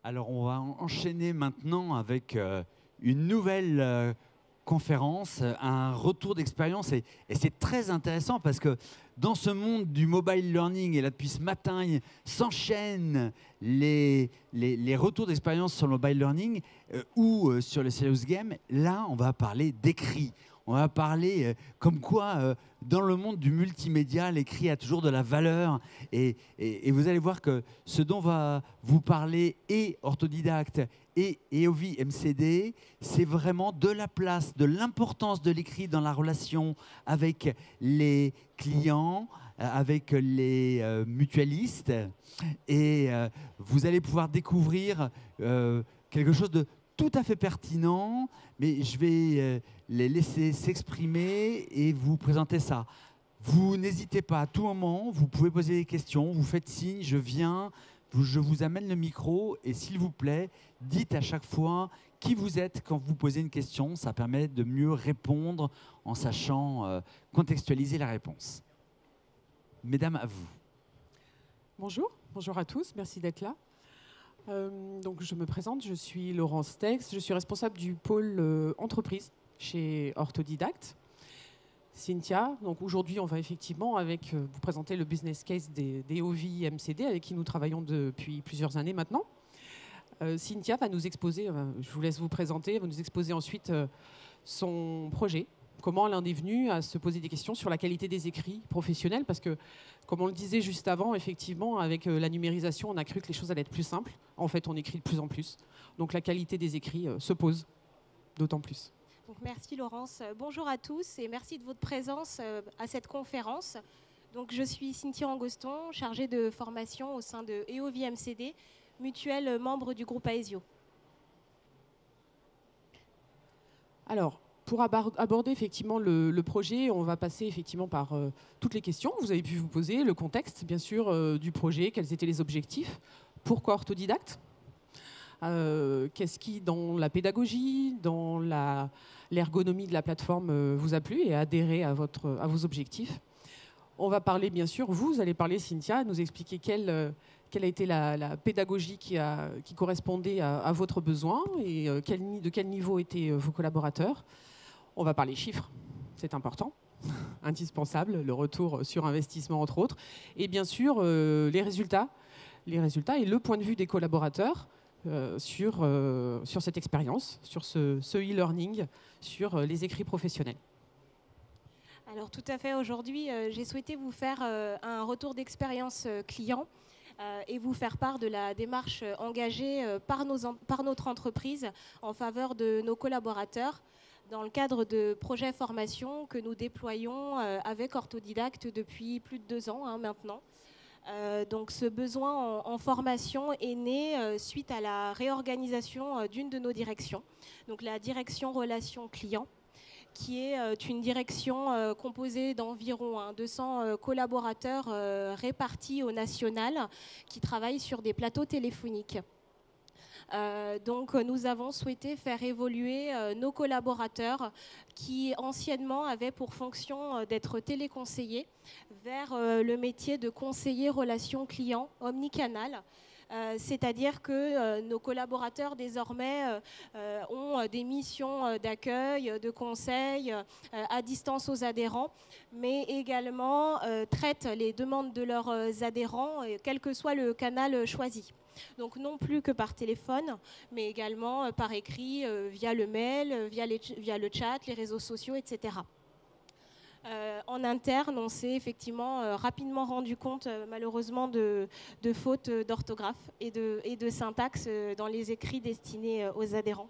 Alors, on va enchaîner maintenant avec une nouvelle conférence, un retour d'expérience. Et c'est très intéressant parce que dans ce monde du mobile learning, et là depuis ce matin, s'enchaînent les retours d'expérience sur le mobile learning ou sur le serious game. Là, on va parler d'écrit. On va parler comme quoi, dans le monde du multimédia, l'écrit a toujours de la valeur. Et vous allez voir que ce dont va vous parler et Orthodidacte et EOV MCD, c'est vraiment de la place, de l'importance de l'écrit dans la relation avec les clients, avec les mutualistes. Et vous allez pouvoir découvrir quelque chose de tout à fait pertinent, mais je vais les laisser s'exprimer et vous présenter ça. Vous n'hésitez pas, à tout moment, vous pouvez poser des questions, vous faites signe, je viens, je vous amène le micro et s'il vous plaît, dites à chaque fois qui vous êtes quand vous posez une question. Ça permet de mieux répondre en sachant contextualiser la réponse. Mesdames, à vous. Bonjour, bonjour à tous, merci d'être là. Donc je me présente, je suis Laurence Tex, je suis responsable du pôle entreprise chez Orthodidacte. Cynthia, donc aujourd'hui on va effectivement vous présenter le business case des EOV MCD avec qui nous travaillons depuis plusieurs années maintenant. Cynthia va nous exposer, je vous laisse vous présenter, va nous exposer ensuite son projet. Comment elle en est venue à se poser des questions sur la qualité des écrits professionnels, parce que, comme on le disait juste avant, effectivement, avec la numérisation, on a cru que les choses allaient être plus simples. En fait, on écrit de plus en plus. Donc la qualité des écrits se pose d'autant plus. Donc, merci Laurence. Bonjour à tous et merci de votre présence à cette conférence. Donc, je suis Cynthia Angoston, chargée de formation au sein de EOV MCD, mutuelle membre du groupe Aesio. Alors, pour aborder effectivement le projet, on va passer effectivement par toutes les questions que vous avez pu vous poser, le contexte bien sûr du projet, quels étaient les objectifs, pourquoi Orthodidacte, qu'est-ce qui dans la pédagogie, dans l'ergonomie de la plateforme vous a plu et a adhéré à vos objectifs. On va parler bien sûr, vous allez parler Cynthia, nous expliquer quelle a été la pédagogie qui correspondait à votre besoin et de quel niveau étaient vos collaborateurs. On va parler chiffres, c'est important, indispensable, le retour sur investissement entre autres. Et bien sûr, les résultats et le point de vue des collaborateurs sur cette expérience, sur ce e-learning, sur les écrits professionnels. Alors tout à fait, aujourd'hui, j'ai souhaité vous faire un retour d'expérience client et vous faire part de la démarche engagée par notre entreprise en faveur de nos collaborateurs, dans le cadre de projets formation que nous déployons avec Orthodidacte depuis plus de 2 ans maintenant. Donc ce besoin en formation est né suite à la réorganisation d'une de nos directions, donc la direction relations clients, qui est une direction composée d'environ 200 collaborateurs répartis au national qui travaillent sur des plateaux téléphoniques. Donc nous avons souhaité faire évoluer nos collaborateurs qui anciennement avaient pour fonction d'être téléconseillers vers le métier de conseiller relations clients omnicanal. C'est-à-dire que nos collaborateurs désormais ont des missions d'accueil, de conseil à distance aux adhérents, mais également traitent les demandes de leurs adhérents, quel que soit le canal choisi. Donc non plus que par téléphone, mais également par écrit, via le mail, via le chat, les réseaux sociaux, etc. En interne, on s'est effectivement rapidement rendu compte, malheureusement, de fautes d'orthographe et de syntaxe dans les écrits destinés aux adhérents.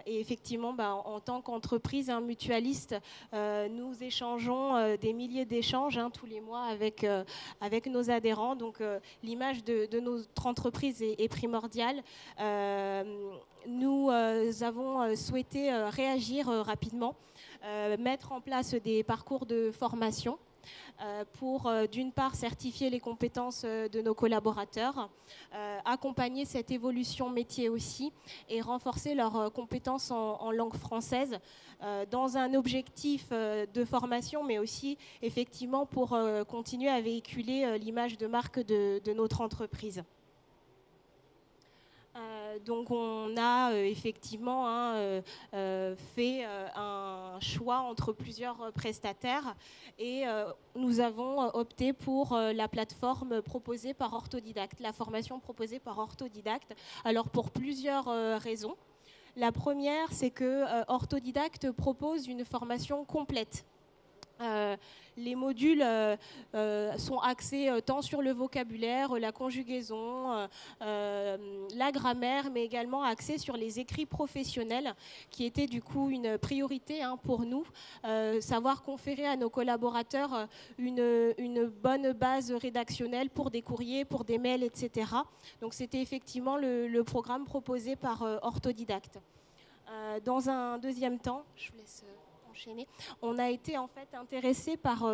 Et effectivement, en tant qu'entreprise mutualiste, nous échangeons des milliers d'échanges tous les mois avec nos adhérents. Donc l'image de notre entreprise est primordiale. Nous avons souhaité réagir rapidement, mettre en place des parcours de formation pour d'une part certifier les compétences de nos collaborateurs, accompagner cette évolution métier aussi et renforcer leurs compétences en langue française dans un objectif de formation, mais aussi effectivement pour continuer à véhiculer l'image de marque de notre entreprise. Donc on a effectivement fait un choix entre plusieurs prestataires et nous avons opté pour la plateforme proposée par Orthodidacte, la formation proposée par Orthodidacte. Alors pour plusieurs raisons. La première, c'est que Orthodidacte propose une formation complète. Les modules sont axés tant sur le vocabulaire, la conjugaison, la grammaire, mais également axés sur les écrits professionnels, qui était du coup une priorité pour nous, savoir conférer à nos collaborateurs une bonne base rédactionnelle pour des courriers, pour des mails, etc. Donc c'était effectivement le programme proposé par Orthodidacte. Dans un deuxième temps, je vous laisse enchaîner, on a été en fait intéressé par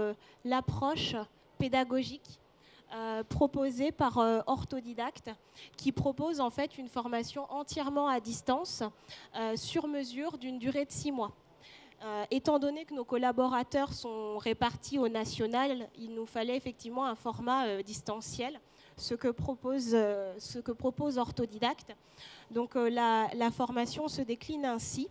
l'approche pédagogique proposée par Orthodidacte, qui propose en fait une formation entièrement à distance, sur mesure, d'une durée de 6 mois. Étant donné que nos collaborateurs sont répartis au national, il nous fallait effectivement un format distanciel, ce que propose Orthodidacte. Donc la formation se décline ainsi.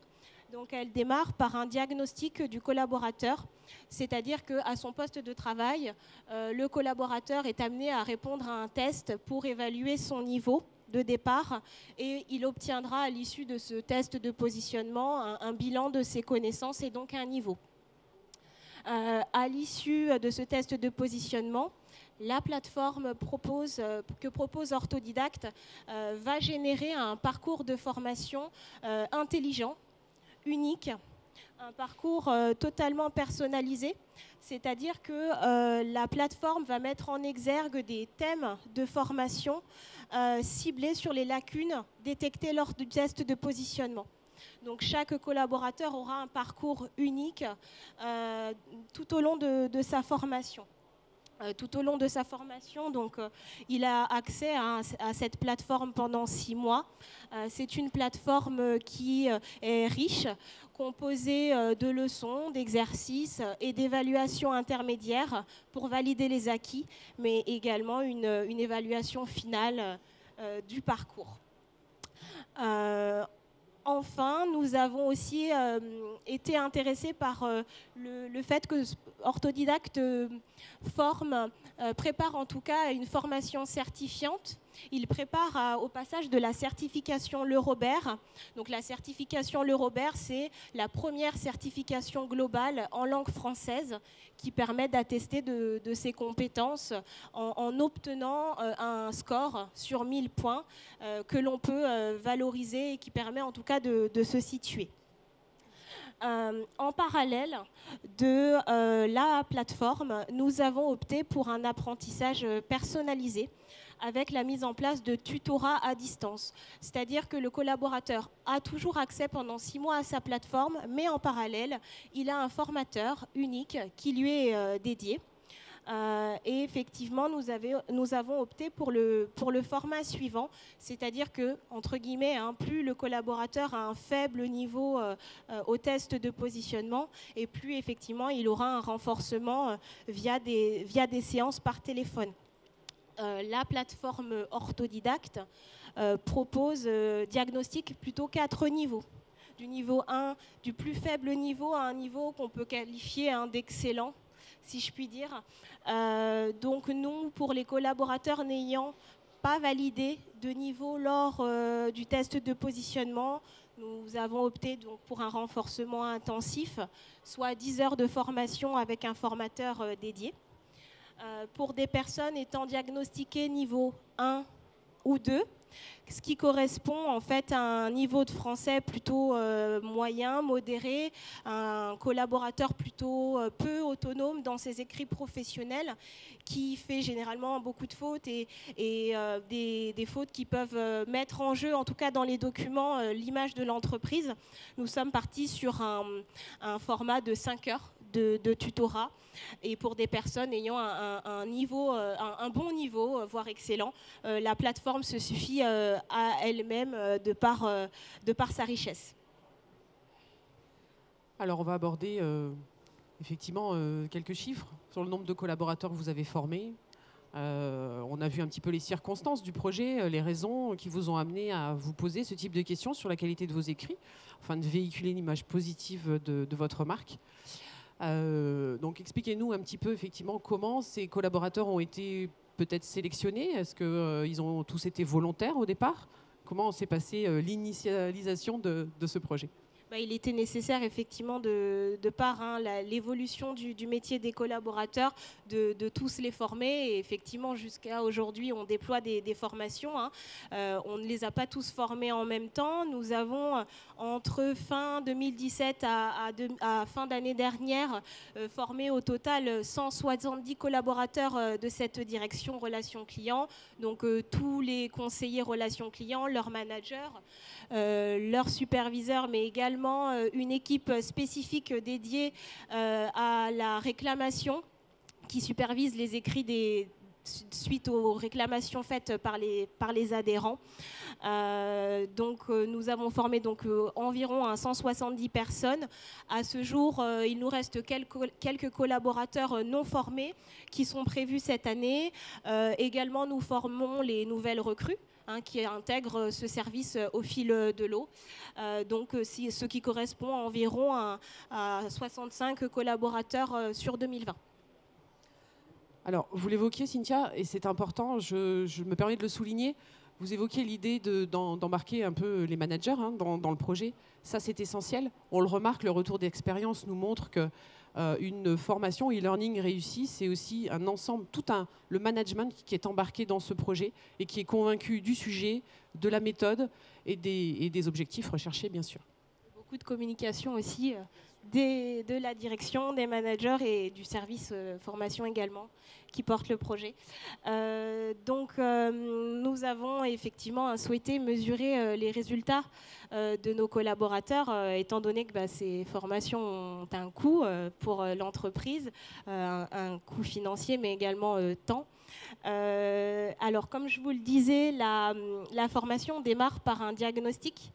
Donc elle démarre par un diagnostic du collaborateur, c'est-à-dire qu'à son poste de travail, le collaborateur est amené à répondre à un test pour évaluer son niveau de départ et il obtiendra à l'issue de ce test de positionnement un bilan de ses connaissances et donc un niveau. À l'issue de ce test de positionnement, la plateforme que propose Orthodidacte va générer un parcours de formation intelligent, unique, un parcours totalement personnalisé, c'est-à-dire que la plateforme va mettre en exergue des thèmes de formation ciblés sur les lacunes détectées lors du test de positionnement. Donc chaque collaborateur aura un parcours unique tout au long de sa formation. Tout au long de sa formation, donc, il a accès à cette plateforme pendant 6 mois. C'est une plateforme qui est riche, composée de leçons, d'exercices et d'évaluations intermédiaires pour valider les acquis, mais également une évaluation finale du parcours. Enfin, nous avons aussi été intéressés par le fait que Orthodidacte prépare en tout cas une formation certifiante. Il prépare au passage de la certification Le Robert. Donc la certification Le Robert, c'est la première certification globale en langue française qui permet d'attester de ses compétences en obtenant un score sur 1000 points que l'on peut valoriser et qui permet en tout cas de se situer. En parallèle de la plateforme, nous avons opté pour un apprentissage personnalisé avec la mise en place de tutorats à distance. C'est-à-dire que le collaborateur a toujours accès pendant 6 mois à sa plateforme, mais en parallèle, il a un formateur unique qui lui est dédié. Et effectivement, nous avons opté pour le format suivant, c'est-à-dire que, entre guillemets, plus le collaborateur a un faible niveau au test de positionnement, et plus effectivement il aura un renforcement via des séances par téléphone. La plateforme Orthodidacte propose diagnostic plutôt 4 niveaux. Du niveau 1, du plus faible niveau à un niveau qu'on peut qualifier d'excellent, si je puis dire. Donc nous, pour les collaborateurs n'ayant pas validé de niveau lors du test de positionnement, nous avons opté donc pour un renforcement intensif, soit 10 heures de formation avec un formateur dédié. Pour des personnes étant diagnostiquées niveau 1 ou 2, ce qui correspond en fait à un niveau de français plutôt moyen, modéré, un collaborateur plutôt peu autonome dans ses écrits professionnels, qui fait généralement beaucoup de fautes et des fautes qui peuvent mettre en jeu, en tout cas dans les documents, l'image de l'entreprise. Nous sommes partis sur un format de 5 heures de tutorat, et pour des personnes ayant un bon niveau, voire excellent, la plateforme se suffit à elle-même de par sa richesse. Alors on va aborder effectivement quelques chiffres sur le nombre de collaborateurs que vous avez formés. On a vu un petit peu les circonstances du projet, les raisons qui vous ont amené à vous poser ce type de questions sur la qualité de vos écrits, afin de véhiculer une image positive de votre marque. Donc expliquez-nous un petit peu effectivement comment ces collaborateurs ont été peut-être sélectionnés. Est-ce qu'ils ont tous été volontaires au départ? Comment s'est passée l'initialisation de ce projet? Il était nécessaire effectivement de par l'évolution du métier des collaborateurs de tous les former, et effectivement jusqu'à aujourd'hui on déploie des formations, on ne les a pas tous formés en même temps. Nous avons entre fin 2017 à fin d'année dernière formé au total 170 collaborateurs de cette direction relations clients, donc tous les conseillers relations clients, leurs managers, leurs superviseurs, mais également une équipe spécifique dédiée à la réclamation qui supervise les écrits suite aux réclamations faites par les adhérents. Nous avons formé environ 170 personnes. À ce jour, il nous reste quelques collaborateurs non formés qui sont prévus cette année. Également, nous formons les nouvelles recrues qui intègrent ce service au fil de l'eau. Ce qui correspond environ à 65 collaborateurs sur 2020. Alors, vous l'évoquiez, Cynthia, et c'est important, je me permets de le souligner. Vous évoquiez l'idée d'embarquer un peu les managers dans le projet. Ça, c'est essentiel. On le remarque, le retour d'expérience nous montre que une formation e-learning réussie, c'est aussi un ensemble, le management qui est embarqué dans ce projet et qui est convaincu du sujet, de la méthode et des objectifs recherchés, bien sûr. Beaucoup de communication aussi de la direction, des managers et du service formation également qui porte le projet. Nous avons effectivement souhaité mesurer les résultats de nos collaborateurs, étant donné que ces formations ont un coût pour l'entreprise, un coût financier mais également temps. Alors comme je vous le disais, la formation démarre par un diagnostic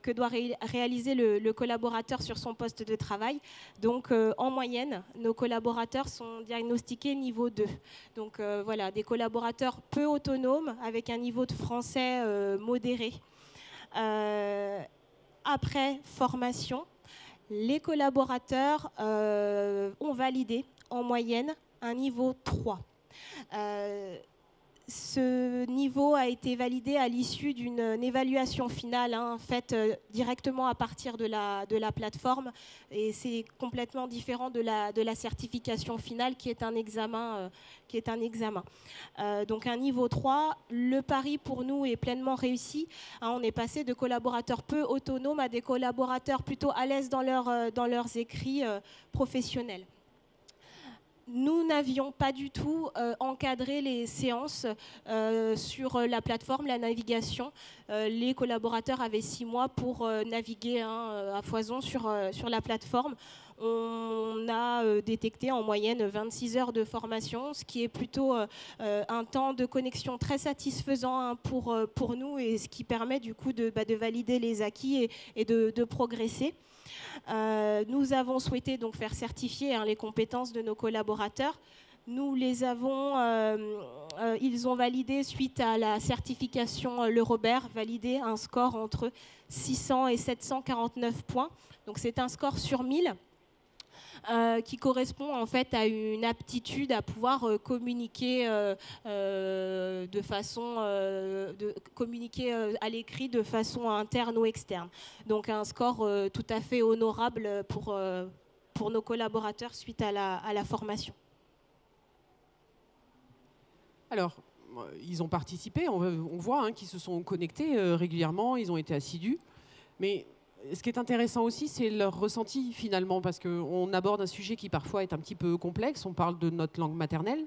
que doit réaliser le collaborateur sur son poste de travail. Donc, en moyenne, nos collaborateurs sont diagnostiqués niveau 2. Donc, voilà, des collaborateurs peu autonomes avec un niveau de français modéré. Après formation, les collaborateurs ont validé en moyenne un niveau 3. Ce niveau a été validé à l'issue d'une évaluation finale faite directement à partir de la plateforme, et c'est complètement différent de la certification finale qui est un examen. Donc un niveau 3, le pari pour nous est pleinement réussi. On est passé de collaborateurs peu autonomes à des collaborateurs plutôt à l'aise dans leurs écrits professionnels. Nous n'avions pas du tout encadré les séances sur la plateforme, la navigation. Les collaborateurs avaient 6 mois pour naviguer à foison sur la plateforme. On a détecté en moyenne 26 heures de formation, ce qui est plutôt un temps de connexion très satisfaisant pour nous, et ce qui permet du coup de valider les acquis et de progresser. Nous avons souhaité donc faire certifier les compétences de nos collaborateurs. Nous les avons, ils ont validé suite à la certification Le Robert, validé un score entre 600 et 749 points. Donc c'est un score sur 1000. Qui correspond en fait à une aptitude à pouvoir communiquer communiquer à l'écrit de façon interne ou externe. Donc un score tout à fait honorable pour nos collaborateurs suite à la formation. Alors, ils ont participé, on voit qu'ils se sont connectés régulièrement, ils ont été assidus, mais ce qui est intéressant aussi, c'est leur ressenti finalement, parce qu'on aborde un sujet qui parfois est un petit peu complexe. On parle de notre langue maternelle.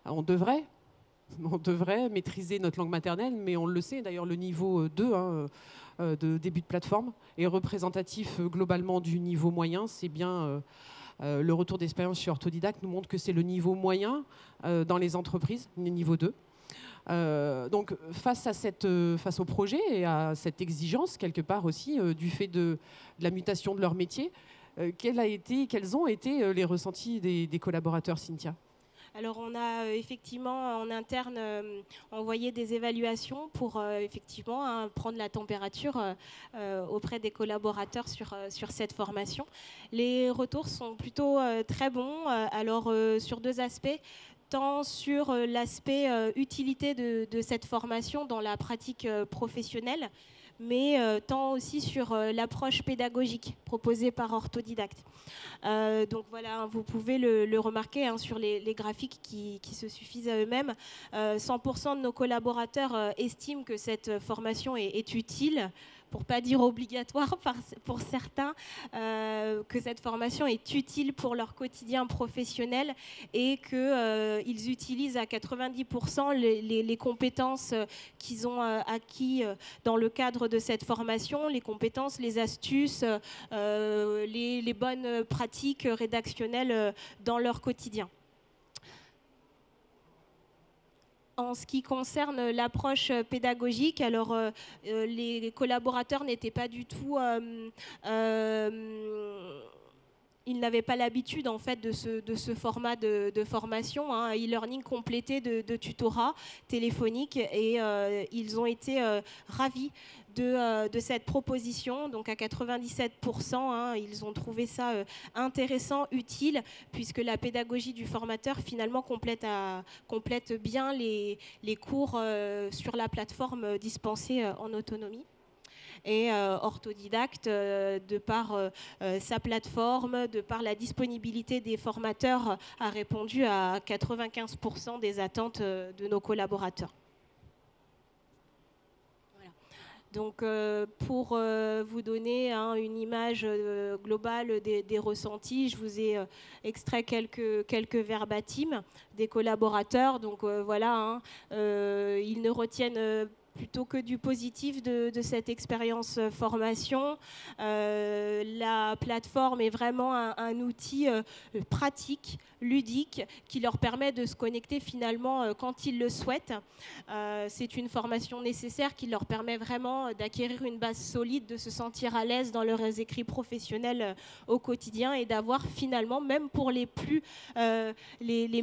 On devrait maîtriser notre langue maternelle, mais on le sait, d'ailleurs le niveau 2 de début de plateforme est représentatif globalement du niveau moyen. C'est bien le retour d'expérience chez Orthodidacte nous montre que c'est le niveau moyen dans les entreprises, le niveau 2. Donc face au projet et à cette exigence quelque part aussi du fait de la mutation de leur métier, quels ont été les ressentis des collaborateurs, Cynthia ? Alors on a effectivement en interne envoyé des évaluations pour effectivement prendre la température auprès des collaborateurs sur cette formation. Les retours sont plutôt très bons, alors sur deux aspects. Tant sur l'aspect utilité de cette formation dans la pratique professionnelle, mais tant aussi sur l'approche pédagogique proposée par Orthodidacte. Donc voilà, vous pouvez le remarquer sur les graphiques qui se suffisent à eux-mêmes. 100% de nos collaborateurs estiment que cette formation est utile, pour ne pas dire obligatoire pour certains, que cette formation est utile pour leur quotidien professionnel et qu'ils utilisent à 90% les compétences qu'ils ont acquis dans le cadre de cette formation, les compétences, les astuces, les bonnes pratiques rédactionnelles dans leur quotidien. En ce qui concerne l'approche pédagogique, alors les collaborateurs n'étaient pas du tout... ils n'avaient pas l'habitude en fait de ce format de formation, e-learning complété de tutorat téléphonique, et ils ont été ravis de cette proposition. Donc à 97%, ils ont trouvé ça intéressant, utile, puisque la pédagogie du formateur finalement complète bien les cours sur la plateforme dispensée en autonomie. Et Orthodidacte, de par sa plateforme, de par la disponibilité des formateurs, a répondu à 95% des attentes de nos collaborateurs. Donc, pour vous donner une image globale des ressentis, je vous ai extrait quelques verbatims des collaborateurs. Donc, voilà, ils ne retiennent plutôt que du positif de cette expérience formation. La plateforme est vraiment un outil pratique, ludique, qui leur permet de se connecter finalement quand ils le souhaitent. C'est une formation nécessaire qui leur permet vraiment d'acquérir une base solide, de se sentir à l'aise dans leurs écrits professionnels au quotidien, et d'avoir finalement, même pour les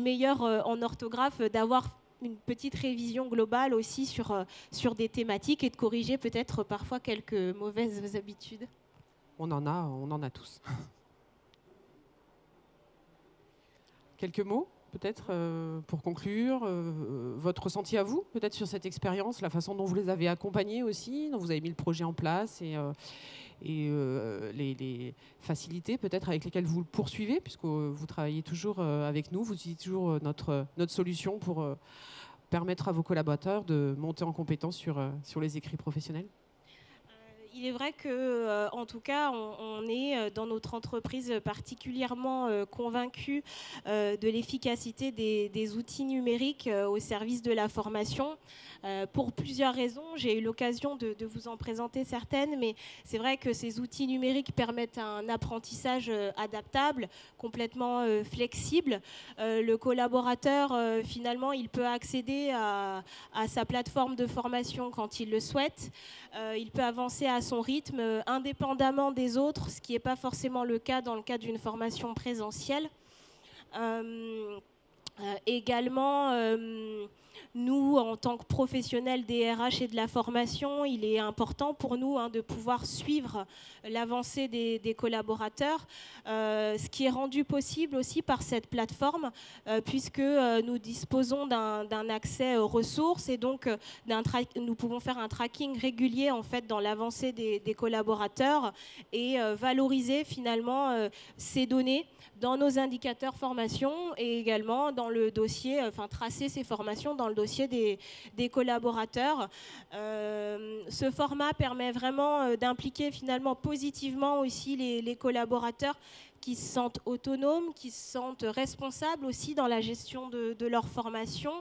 meilleurs en orthographe, d'avoir une petite révision globale aussi sur des thématiques, et de corriger peut-être parfois quelques mauvaises habitudes. On en a tous. Quelques mots peut-être pour conclure, votre ressenti à vous peut-être sur cette expérience, la façon dont vous les avez accompagnés aussi, dont vous avez mis le projet en place, et les facilités peut-être avec lesquelles vous le poursuivez, puisque vous travaillez toujours avec nous, vous utilisez toujours notre solution pour permettre à vos collaborateurs de monter en compétence sur les écrits professionnels. Il est vrai que, en tout cas, on est dans notre entreprise particulièrement convaincus de l'efficacité des outils numériques au service de la formation, pour plusieurs raisons. J'ai eu l'occasion de vous en présenter certaines, mais c'est vrai que ces outils numériques permettent un apprentissage adaptable, complètement flexible. Le collaborateur, finalement, il peut accéder à sa plateforme de formation quand il le souhaite. Il peut avancer à son rythme, indépendamment des autres, ce qui n'est pas forcément le cas dans le cadre d'une formation présentielle. Également, nous, en tant que professionnels des RH et de la formation, il est important pour nous de pouvoir suivre l'avancée des collaborateurs, ce qui est rendu possible aussi par cette plateforme, puisque nous disposons d'un accès aux ressources, et donc nous pouvons faire un tracking régulier en fait dans l'avancée des collaborateurs, et valoriser finalement ces données dans nos indicateurs formation, et également dans le dossier, tracer ces formations dans le dossier des collaborateurs. Ce format permet vraiment d'impliquer finalement positivement aussi les collaborateurs, qui se sentent autonomes, qui se sentent responsables aussi dans la gestion de leur formation,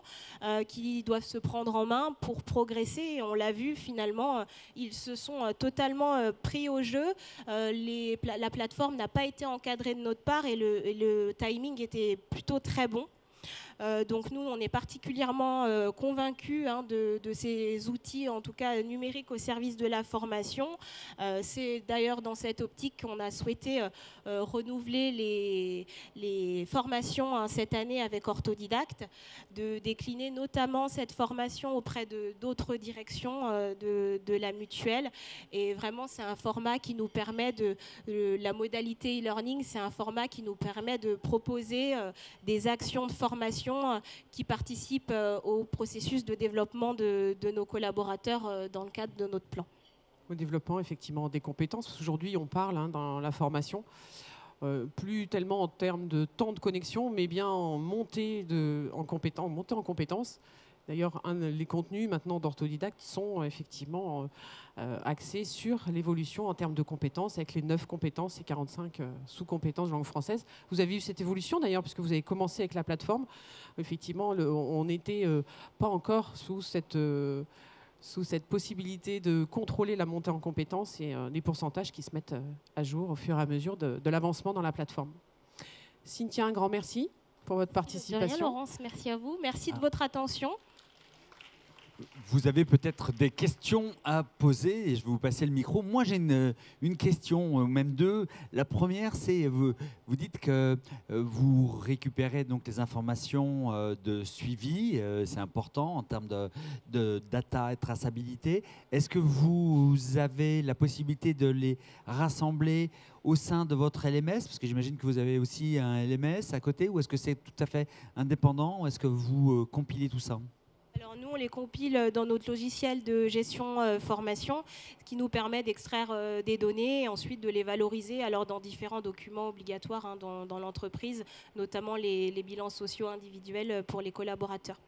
qui doivent se prendre en main pour progresser. Et on l'a vu, finalement, ils se sont totalement pris au jeu. La plateforme n'a pas été encadrée de notre part, et le timing était plutôt très bon. Donc nous, on est particulièrement convaincus de ces outils, en tout cas numériques, au service de la formation. C'est d'ailleurs dans cette optique qu'on a souhaité renouveler les formations cette année avec Orthodidacte, de décliner notamment cette formation auprès d'autres directions de la mutuelle. Et vraiment, c'est un format qui nous permet la modalité e-learning, c'est un format qui nous permet de proposer des actions de formation qui participent au processus de développement de nos collaborateurs dans le cadre de notre plan. Au développement, effectivement, des compétences. Aujourd'hui, on parle dans la formation, plus tellement en termes de temps de connexion, mais bien en montée en compétences. D'ailleurs, les contenus maintenant d'Orthodidacte sont effectivement axés sur l'évolution en termes de compétences, avec les 9 compétences et 45 sous-compétences de langue française. Vous avez eu cette évolution d'ailleurs, puisque vous avez commencé avec la plateforme. Effectivement, on n'était pas encore sous cette possibilité de contrôler la montée en compétences et les pourcentages qui se mettent à jour au fur et à mesure de l'avancement dans la plateforme. Cynthia, un grand merci pour votre participation. De rien, Laurence, merci à vous. Merci de votre attention. Vous avez peut-être des questions à poser et je vais vous passer le micro. Moi, j'ai une question, même deux. La première, c'est vous dites que vous récupérez donc les informations de suivi. C'est important en termes de data et traçabilité. Est-ce que vous avez la possibilité de les rassembler au sein de votre LMS? Parce que j'imagine que vous avez aussi un LMS à côté. Ou est-ce que c'est tout à fait indépendant? Ou est-ce que vous compilez tout ça? Alors nous, on les compile dans notre logiciel de gestion formation, ce qui nous permet d'extraire des données et ensuite de les valoriser alors dans différents documents obligatoires dans l'entreprise, notamment les bilans sociaux individuels pour les collaborateurs.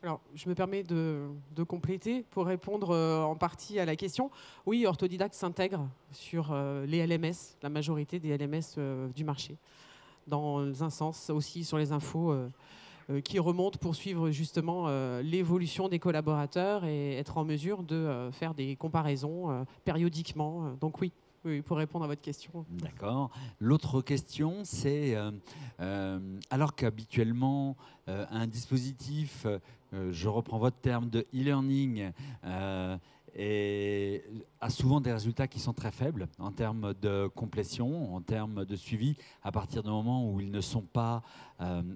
Alors, je me permets de compléter pour répondre en partie à la question. Oui, Orthodidacte s'intègre sur les LMS, la majorité des LMS du marché, dans un sens aussi sur les infos qui remontent pour suivre justement l'évolution des collaborateurs et être en mesure de faire des comparaisons périodiquement. Donc oui, pour répondre à votre question. D'accord. L'autre question, c'est alors qu'habituellement, un dispositif, je reprends votre terme, de e-learning, et a souvent des résultats qui sont très faibles en termes de complétion, en termes de suivi, à partir du moment où ils ne sont pas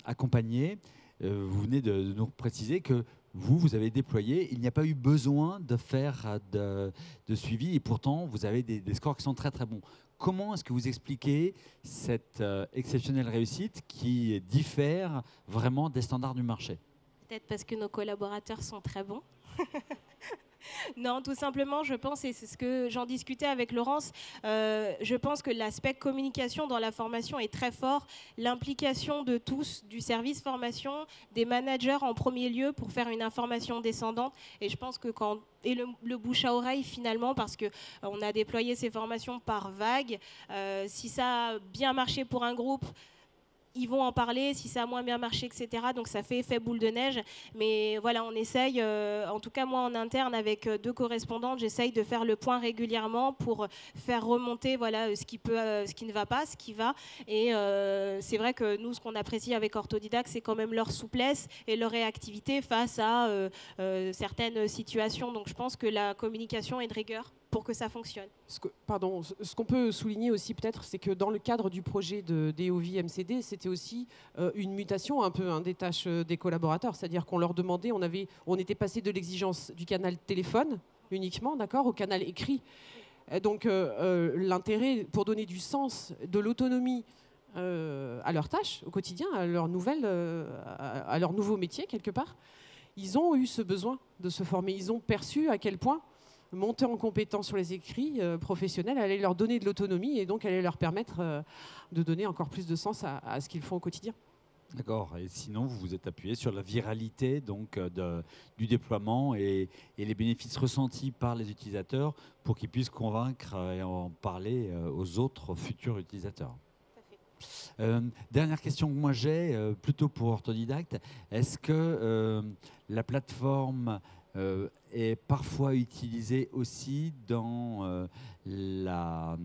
accompagnés. Vous venez de nous préciser que vous avez déployé, il n'y a pas eu besoin de faire de suivi et pourtant vous avez des scores qui sont très très bons. Comment est-ce que vous expliquez cette exceptionnelle réussite qui diffère vraiment des standards du marché? Peut-être parce que nos collaborateurs sont très bons. Non, tout simplement, je pense, et c'est ce que j'en discutais avec Laurence, je pense que l'aspect communication dans la formation est très fort. L'implication de tous, du service formation, des managers en premier lieu pour faire une information descendante. Et je pense que le bouche à oreille finalement, parce qu'on a déployé ces formations par vague, si ça a bien marché pour un groupe, ils vont en parler, si ça a moins bien marché, etc. Donc ça fait effet boule de neige. Mais voilà, on essaye, en tout cas moi en interne avec 2 correspondantes, j'essaye de faire le point régulièrement pour faire remonter ce qui ne va pas, ce qui va. Et c'est vrai que nous, ce qu'on apprécie avec Orthodidacte, c'est quand même leur souplesse et leur réactivité face à certaines situations. Donc je pense que la communication est de rigueur pour que ça fonctionne. Ce qu'on peut souligner aussi peut-être, c'est que dans le cadre du projet de DOV MCD, c'était aussi une mutation un peu des tâches des collaborateurs. C'est-à-dire qu'on leur demandait, on était passé de l'exigence du canal téléphone uniquement, d'accord, au canal écrit. Donc l'intérêt pour donner du sens, de l'autonomie à leurs tâches au quotidien, à leur nouveau métier quelque part, ils ont eu ce besoin de se former. Ils ont perçu à quel point monter en compétence sur les écrits professionnels allait leur donner de l'autonomie et donc allait leur permettre de donner encore plus de sens à ce qu'ils font au quotidien. D'accord. Et sinon, vous vous êtes appuyé sur la viralité donc, du déploiement et les bénéfices ressentis par les utilisateurs pour qu'ils puissent convaincre et en parler aux autres futurs utilisateurs. Dernière question que moi j'ai, plutôt pour Orthodidacte. Est-ce que la plateforme est parfois utilisée aussi dans la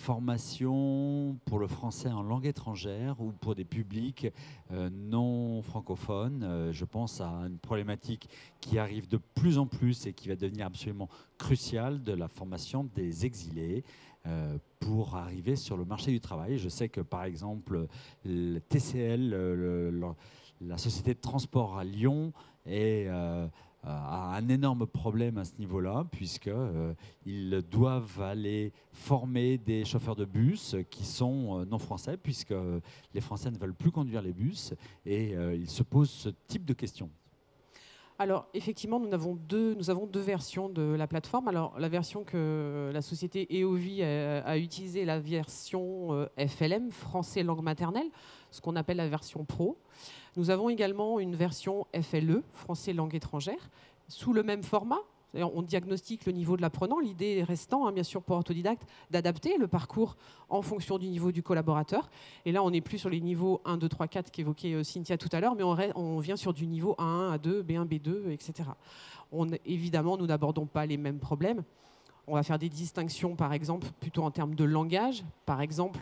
formation pour le français en langue étrangère ou pour des publics non francophones. Je pense à une problématique qui arrive de plus en plus et qui va devenir absolument cruciale, de la formation des exilés pour arriver sur le marché du travail. Je sais que par exemple le TCL, la société de transport à Lyon, a un énorme problème à ce niveau-là, puisqu'ils doivent aller former des chauffeurs de bus qui sont non français, puisque les Français ne veulent plus conduire les bus, et ils se posent ce type de questions. Alors, effectivement, nous avons deux versions de la plateforme. Alors, la version que la société EOVI a utilisée, la version FLM, français langue maternelle, ce qu'on appelle la version pro. Nous avons également une version FLE, français langue étrangère, sous le même format. On diagnostique le niveau de l'apprenant. L'idée restant, bien sûr, pour autodidacte, d'adapter le parcours en fonction du niveau du collaborateur. Et là, on n'est plus sur les niveaux 1, 2, 3, 4 qu'évoquait Cynthia tout à l'heure, mais on vient sur du niveau A1, A2, B1, B2, etc. Évidemment, nous n'abordons pas les mêmes problèmes. On va faire des distinctions, par exemple, plutôt en termes de langage. Par exemple,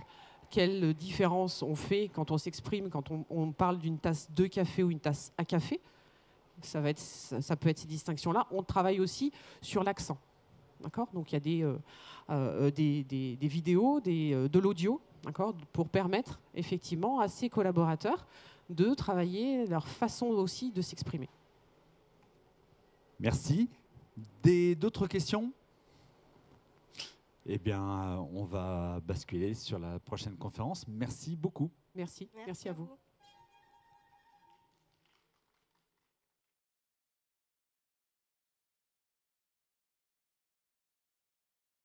quelle différence on fait quand on s'exprime, quand on parle d'une tasse de café ou une tasse à café. Ça peut être ces distinctions-là. On travaille aussi sur l'accent. D'accord ? Donc il y a des vidéos, de l'audio, d'accord, pour permettre effectivement à ces collaborateurs de travailler leur façon aussi de s'exprimer. Merci. D'autres questions ? Eh bien, on va basculer sur la prochaine conférence. Merci beaucoup. Merci à vous.